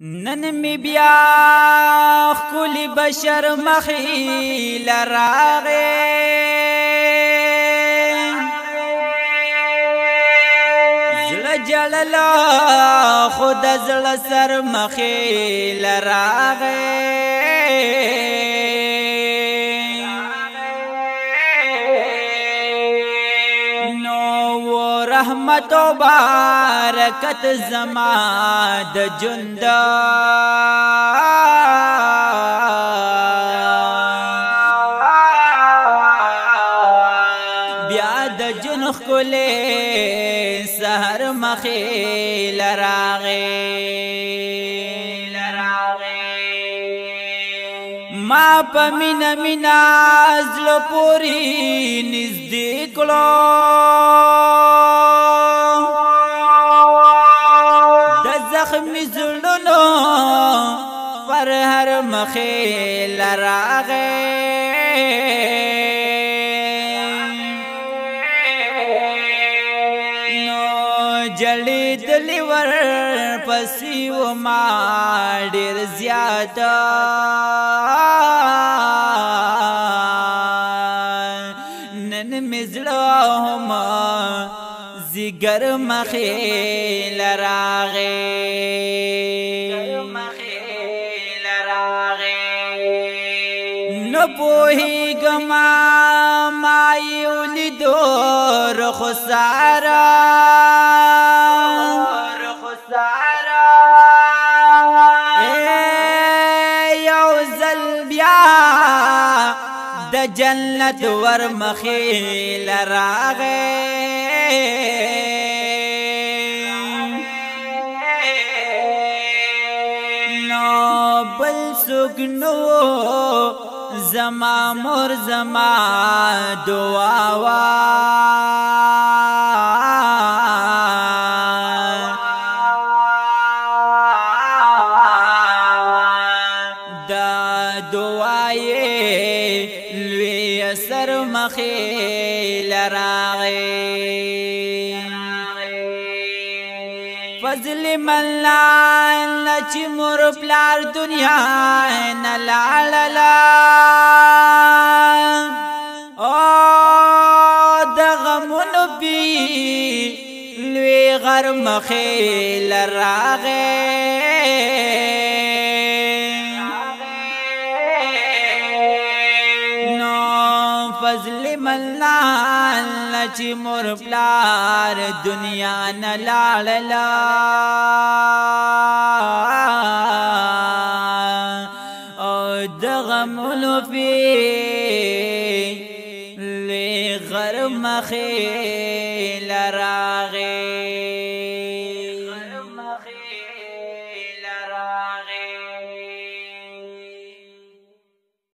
نن می بیا خلی بشر مخی لراغه زړه جلالا خود زړه سر مخی لراغه رحمت و برکت زما د جند بیا د جنخ کله سحر مخیل راغه ما پمینا مینا زلو پوری نزدیک کلو د زخمی زلونو پر هر مخیل راغه نو جلی دلی ور پسی و ما ډیر زیاده نن مزلهم زیگر مخیل راغه نو پوهی گما مایولی دور خسارا یو زل بیا د جنت ور مخیل راغه نو بل سګنو زما مور زما دعا وا دا دعای لوی سر مخیل راغه فضل ملال چی مور پلار دنیا نلالا او دغمون بی لوی غر مخیل راغه فضل ملال چی مور پلار دنیا نلالا او دغمونو فی لی غر مخیل راغه